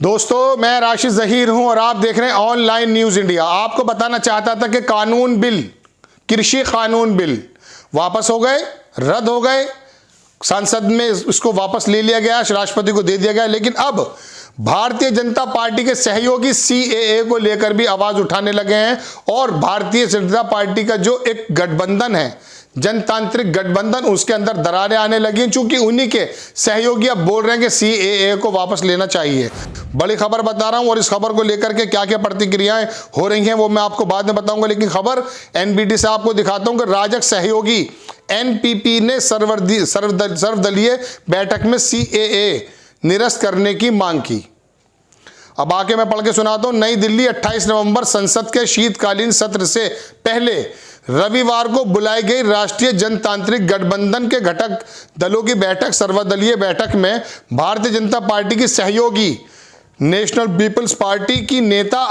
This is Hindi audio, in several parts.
दोस्तों, मैं राशिद जहीर हूं और आप देख रहे हैं ऑनलाइन न्यूज इंडिया। आपको बताना चाहता था कि कानून बिल, कृषि कानून बिल वापस हो गए, रद्द हो गए, संसद में इसको वापस ले लिया गया, राष्ट्रपति को दे दिया गया। लेकिन अब भारतीय जनता पार्टी के सहयोगी सीएए को लेकर भी आवाज उठाने लगे हैं और भारतीय जनता पार्टी का जो एक गठबंधन है, जनतांत्रिक गठबंधन, उसके अंदर दरारें आने लगी हैं, चूंकि उन्हीं के सहयोगी अब बोल रहे हैं कि सीएए को वापस लेना चाहिए। बड़ी खबर बता रहा हूं और इस खबर को लेकर के क्या क्या प्रतिक्रियाएं हो रही हैं वो मैं आपको बाद में बताऊंगा। लेकिन खबर एनबीटी से आपको दिखाता हूं कि राजग सहयोगी एनपीपी ने सर्वदलीय बैठक में सीएए निरस्त करने की मांग की। अब आके मैं पढ़ के सुनाता हूं। नई दिल्ली, 28 नवंबर, संसद के शीतकालीन सत्र से पहले रविवार को बुलाई गई राष्ट्रीय जनतांत्रिक गठबंधन के घटक दलों की बैठक, सर्वदलीय बैठक में भारतीय जनता पार्टी की सहयोगी नेशनल पीपल्स पार्टी की नेता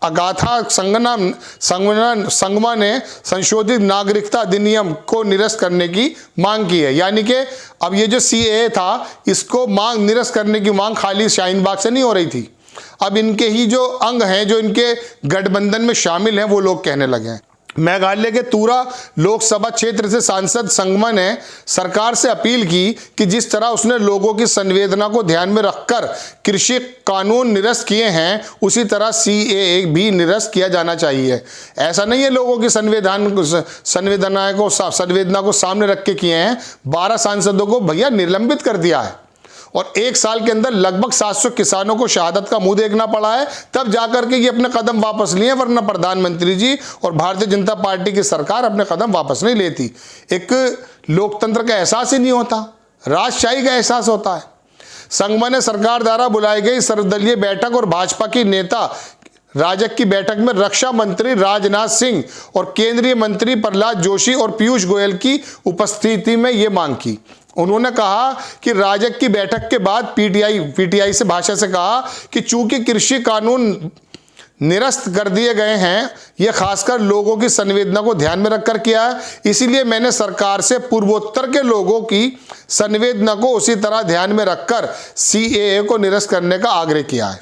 अगाथा संगमा ने संशोधित नागरिकता अधिनियम को निरस्त करने की मांग की है। यानी कि अब ये जो सीएए था, इसको निरस्त करने की मांग खाली शाहीन बाग से नहीं हो रही थी। अब इनके ही जो अंग हैं, जो इनके गठबंधन में शामिल हैं, वो लोग कहने लगे हैं। मेघालय के तुरा लोकसभा क्षेत्र से सांसद संगमा ने सरकार से अपील की कि जिस तरह उसने लोगों की संवेदना को ध्यान में रखकर कृषि कानून निरस्त किए हैं, उसी तरह सीएए भी निरस्त किया जाना चाहिए। ऐसा नहीं है लोगों की संवेदना को सामने रख के किए हैं। 12 सांसदों को भैया निलंबित कर दिया है और 1 साल के अंदर लगभग 700 किसानों को शहादत का मुंह देखना पड़ा है, तब जाकर के ये अपने कदम वापस लिए। वरना प्रधानमंत्री जी और भारतीय जनता पार्टी की सरकार अपने कदम वापस नहीं लेती। एक लोकतंत्र का एहसास ही नहीं होता, राजशाही का एहसास होता है। संगमा ने सरकार द्वारा बुलाई गई सर्वदलीय बैठक और भाजपा की नेता राजग की बैठक में रक्षा मंत्री राजनाथ सिंह और केंद्रीय मंत्री प्रहलाद जोशी और पीयूष गोयल की उपस्थिति में ये मांग की। उन्होंने कहा कि राजग की बैठक के बाद पीटीआई से भाषा से कहा कि चूंकि कृषि कानून निरस्त कर दिए गए हैं, यह खासकर लोगों की संवेदना को ध्यान में रखकर किया है, इसीलिए मैंने सरकार से पूर्वोत्तर के लोगों की संवेदना को उसी तरह ध्यान में रखकर सीएए को निरस्त करने का आग्रह किया है।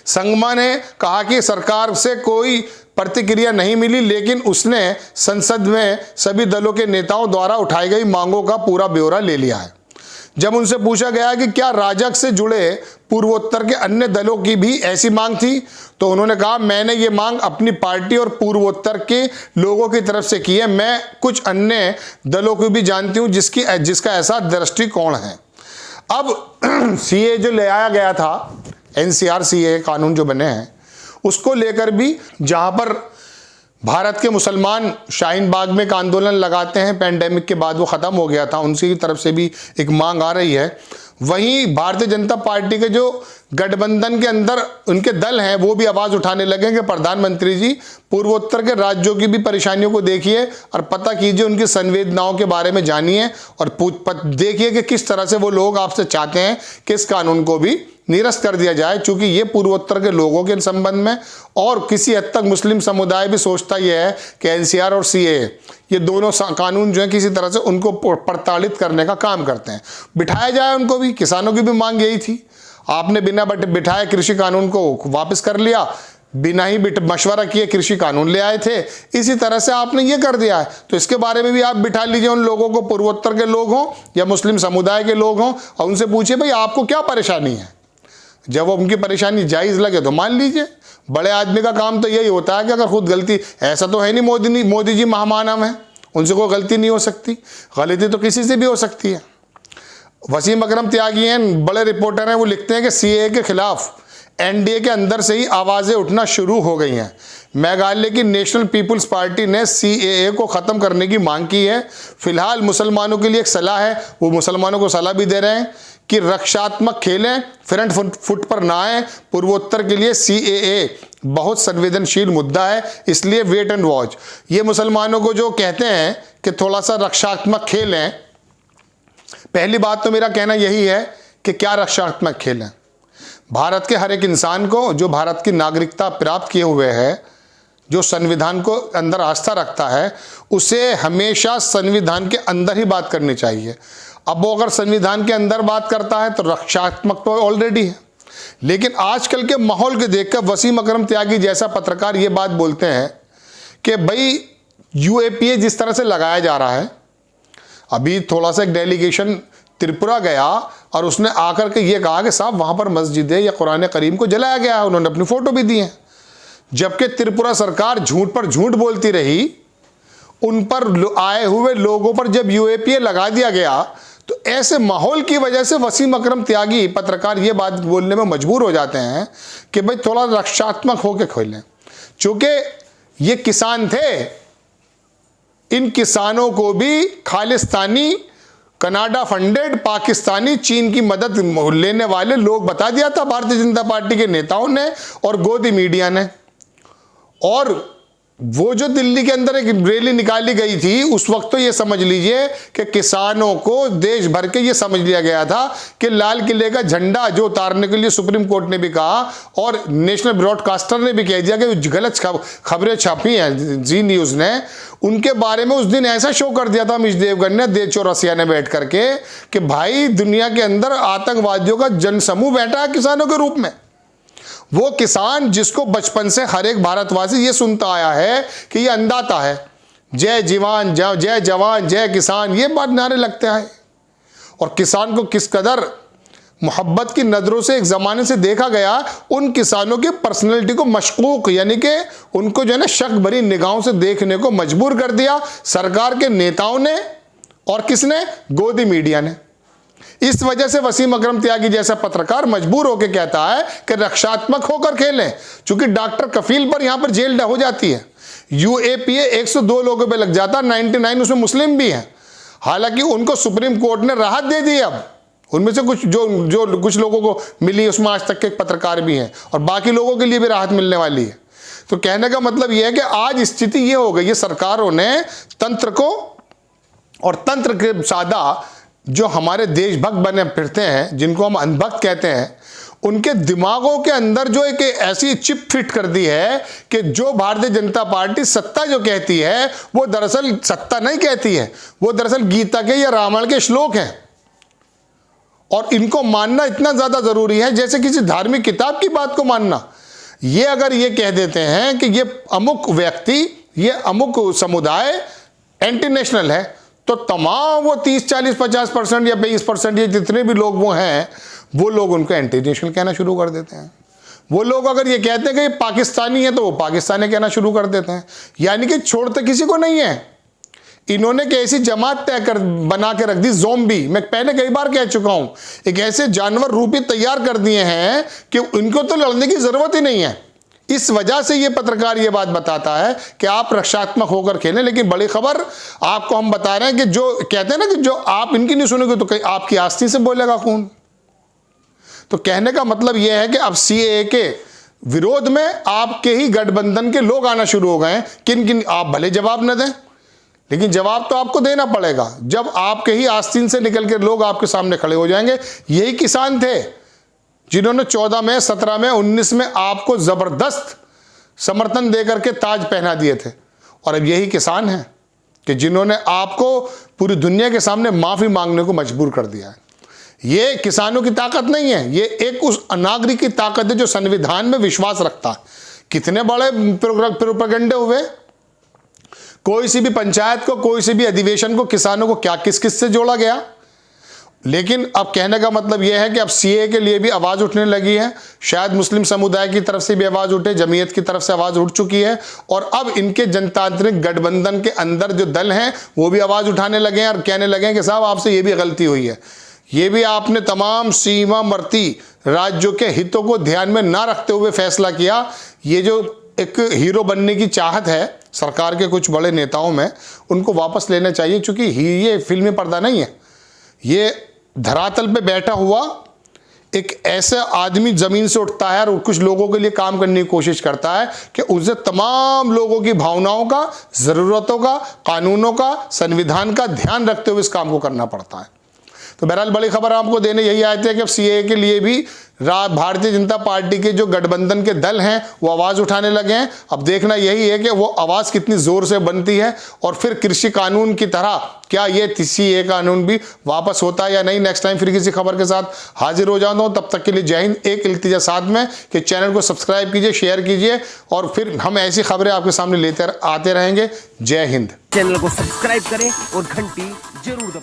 संगमा ने कहा कि सरकार से कोई प्रतिक्रिया नहीं मिली, लेकिन उसने संसद में सभी दलों के नेताओं द्वारा उठाई गई मांगों का पूरा ब्यौरा ले लिया है। जब उनसे पूछा गया कि क्या राजग से जुड़े पूर्वोत्तर के अन्य दलों की भी ऐसी मांग थी, तो उन्होंने कहा, मैंने ये मांग अपनी पार्टी और पूर्वोत्तर के लोगों की तरफ से की है। मैं कुछ अन्य दलों को भी जानती हूं जिसका ऐसा दृष्टिकोण है। अब सीए जो ले आया गया था, एनसीआर सीए कानून जो बने हैं, उसको लेकर भी जहां पर भारत के मुसलमान शाहीन बाग में एक आंदोलन लगाते हैं, पैंडेमिक के बाद वो ख़त्म हो गया था, उनकी तरफ से भी एक मांग आ रही है। वहीं भारतीय जनता पार्टी के जो गठबंधन के अंदर उनके दल हैं, वो भी आवाज़ उठाने लगे कि प्रधानमंत्री जी, पूर्वोत्तर के राज्यों की भी परेशानियों को देखिए और पता कीजिए, उनकी संवेदनाओं के बारे में जानिए और देखिए कि किस तरह से वो लोग आपसे चाहते हैं कि इस कानून को भी निरस्त कर दिया जाए। चूंकि ये पूर्वोत्तर के लोगों के संबंध में और किसी हद तक मुस्लिम समुदाय भी सोचता यह है कि एनसीआर और सीएए, ये दोनों कानून जो है किसी तरह से उनको प्रताड़ित करने का काम करते हैं। बिठाया जाए उनको भी। किसानों की भी मांग यही थी। आपने बिना बिठाए कृषि कानून को वापस कर लिया, बिना ही मशवरा किए कृषि कानून ले आए थे, इसी तरह से आपने ये कर दिया है। तो इसके बारे में भी आप बिठा लीजिए उन लोगों को, पूर्वोत्तर के लोग हों या मुस्लिम समुदाय के लोग हों, और उनसे पूछिए भाई आपको क्या परेशानी है। जब वो उनकी परेशानी जायज़ लगे तो मान लीजिए। बड़े आदमी का काम तो यही होता है कि अगर खुद गलती, ऐसा तो है नहीं मोदी जी महामानव हैं, उनसे कोई गलती नहीं हो सकती। गलती तो किसी से भी हो सकती है। वसीम अकरम त्यागी हैं, बड़े रिपोर्टर हैं, वो लिखते हैं कि सीएए के खिलाफ एनडीए के अंदर से ही आवाज़ें उठना शुरू हो गई हैं। मेघालय की नेशनल पीपल्स पार्टी ने सीएए को ख़त्म करने की मांग की है। फिलहाल मुसलमानों के लिए एक सलाह है, वो मुसलमानों को सलाह भी दे रहे हैं कि रक्षात्मक खेलें, फ्रंट फुट पर ना आए। पूर्वोत्तर के लिए सीएए बहुत संवेदनशील मुद्दा है, इसलिए वेट एंड वॉच। ये मुसलमानों को जो कहते हैं कि थोड़ा सा रक्षात्मक खेलें, पहली बात तो मेरा कहना यही है कि क्या रक्षात्मक खेलें। भारत के हर एक इंसान को, जो भारत की नागरिकता प्राप्त किए हुए है, जो संविधान को अंदर आस्था रखता है, उसे हमेशा संविधान के अंदर ही बात करनी चाहिए। अब वो अगर संविधान के अंदर बात करता है तो रक्षात्मक तो ऑलरेडी है, लेकिन आजकल के माहौल के देखकर वसीम अकरम त्यागी जैसा पत्रकार ये बात बोलते हैं कि भाई यूएपीए जिस तरह से लगाया जा रहा है, अभी थोड़ा सा एक डेलीगेशन त्रिपुरा गया और उसने आकर के ये कहा कि साहब वहाँ पर मस्जिद या कुरान करीम को जलाया गया है, उन्होंने अपनी फ़ोटो भी दी है। जबकि त्रिपुरा सरकार झूठ पर झूठ बोलती रही, उन पर आए हुए लोगों पर जब यूएपीए लगा दिया गया, तो ऐसे माहौल की वजह से वसीम अकरम त्यागी पत्रकार ये बात बोलने में मजबूर हो जाते हैं कि भाई थोड़ा रक्षात्मक होकर खोलें। चूँकि ये किसान थे, इन किसानों को भी खालिस्तानी, कनाडा फंडेड, पाकिस्तानी, चीन की मदद लेने वाले लोग बता दिया था भारतीय जनता पार्टी के नेताओं ने और गोदी मीडिया ने। और वो जो दिल्ली के अंदर एक रैली निकाली गई थी, उस वक्त तो ये समझ लीजिए कि किसानों को देश भर के ये समझ लिया गया था कि लाल किले का झंडा जो उतारने के लिए सुप्रीम कोर्ट ने भी कहा और नेशनल ब्रॉडकास्टर ने भी कह दिया कि गलत खबरें छापी हैं जी न्यूज़ ने, उनके बारे में उस दिन ऐसा शो कर दिया था अमिश देवगन ने देव चौरसिया ने बैठ करके कि भाई दुनिया के अंदर आतंकवादियों का जनसमूह बैठा है किसानों के रूप में। वो किसान जिसको बचपन से हर एक भारतवासी ये सुनता आया है कि ये अन्नदाता है, जय जवान जय जवान जय किसान, ये बात नारे लगते हैं। और किसान को किस कदर मोहब्बत की नज़रों से एक ज़माने से देखा गया, उन किसानों की पर्सनैलिटी को मशकूक यानी कि उनको जो है ना शक भरी निगाहों से देखने को मजबूर कर दिया सरकार के नेताओं ने और किसने, गोदी मीडिया ने। इस वजह से वसीम अकरम त्यागी जैसा पत्रकार मजबूर होकर कहता है कि रक्षात्मक होकर खेलें, क्योंकि डॉक्टर कफील पर यहां पर जेल हो जाती है। यूएपीए 102 लोगों पे लग जाता, 99 उसमें मुस्लिम भी हैं। हालांकि उनको सुप्रीम कोर्ट ने राहत दे दी। अब उनमें से कुछ जो कुछ लोगों को मिली, उसमें आज तक के पत्रकार भी हैं और बाकी लोगों के लिए भी राहत मिलने वाली है। तो कहने का मतलब यह है कि आज स्थिति ये हो गई है, सरकारों ने तंत्र को और तंत्र के सादा जो हमारे देशभक्त बने फिरते हैं, जिनको हम अंधभक्त कहते हैं, उनके दिमागों के अंदर जो एक ऐसी चिप फिट कर दी है कि जो भारतीय जनता पार्टी सत्ता जो कहती है वो दरअसल सत्ता नहीं कहती है, वो दरअसल गीता के या रामायण के श्लोक हैं। और इनको मानना इतना ज़्यादा ज़रूरी है जैसे किसी धार्मिक किताब की बात को मानना। ये अगर ये कह देते हैं कि ये अमुक व्यक्ति, ये अमुक समुदाय एंटी नेशनल है, तो तमाम वो 30, 40, 50% या 20% ये जितने भी लोग वो हैं, वो लोग उनको एंटी नेशनल कहना शुरू कर देते हैं। वो लोग अगर ये कहते हैं कि ये पाकिस्तानी है तो वो पाकिस्तानी कहना शुरू कर देते हैं। यानी कि छोड़ते किसी को नहीं है। इन्होंने कैसी जमात तय कर बना के रख दी, ज़ोंबी। मैं पहले कई बार कह चुका हूं, एक ऐसे जानवर रूपी तैयार कर दिए हैं कि इनको तो लड़ने की ज़रूरत ही नहीं है। इस वजह से ये पत्रकार ये बात बताता है कि आप रक्षात्मक होकर खेलें। लेकिन बड़ी खबर आपको हम बता रहे हैं कि जो कहते हैं ना कि जो आप इनकी नहीं सुनोगे तो कहीं आपकी आस्ती से बोलेगा खून। तो कहने का मतलब यह है कि अब सीएए के विरोध में आपके ही गठबंधन के लोग आना शुरू हो गए हैं। किन किन, आप भले जवाब न दें, लेकिन जवाब तो आपको देना पड़ेगा जब आपके ही आस्तीन से निकल के लोग आपके सामने खड़े हो जाएंगे। यही किसान थे जिन्होंने 14 में, 17 में, 19 में आपको जबरदस्त समर्थन देकर के ताज पहना दिए थे। और अब यही किसान हैं कि जिन्होंने आपको पूरी दुनिया के सामने माफी मांगने को मजबूर कर दिया है। ये किसानों की ताकत नहीं है, ये एक उस नागरिक की ताकत है जो संविधान में विश्वास रखता है। कितने बड़े प्रोपेगेंडे हुए, कोई सी भी पंचायत को, कोई सी भी अधिवेशन को किसानों को क्या किस किस से जोड़ा गया। लेकिन अब कहने का मतलब यह है कि अब सीए के लिए भी आवाज़ उठने लगी है। शायद मुस्लिम समुदाय की तरफ से भी आवाज़ उठे, जमीयत की तरफ से आवाज़ उठ चुकी है, और अब इनके जनतांत्रिक गठबंधन के अंदर जो दल हैं वो भी आवाज़ उठाने लगे हैं और कहने लगे हैं कि साहब आपसे ये भी गलती हुई है, ये भी आपने तमाम सीमावर्ती राज्यों के हितों को ध्यान में ना रखते हुए फैसला किया। ये जो एक हीरो बनने की चाहत है सरकार के कुछ बड़े नेताओं में, उनको वापस लेना चाहिए, क्योंकि ये फिल्मी पर्दा नहीं है। ये धरातल पे बैठा हुआ एक ऐसा आदमी ज़मीन से उठता है और कुछ लोगों के लिए काम करने की कोशिश करता है कि उसे तमाम लोगों की भावनाओं का, ज़रूरतों का, कानूनों का, संविधान का ध्यान रखते हुए इस काम को करना पड़ता है। तो बहरहाल बड़ी खबर आपको देने यही आए थे कि अब सीएए के लिए भी भारतीय जनता पार्टी के जो गठबंधन के दल हैं वो आवाज़ उठाने लगे हैं। अब देखना यही है कि वो आवाज़ कितनी ज़ोर से बनती है और फिर कृषि कानून की तरह क्या ये सीएए कानून भी वापस होता है या नहीं। नेक्स्ट टाइम फिर किसी खबर के साथ हाजिर हो जाता हूँ, तब तक के लिए जय हिंद। एक इल्तिजा साथ में कि चैनल को सब्सक्राइब कीजिए, शेयर कीजिए और फिर हम ऐसी खबरें आपके सामने लेते आते रहेंगे। जय हिंद। चैनल को सब्सक्राइब करें और घंटी जरूर दबाएं।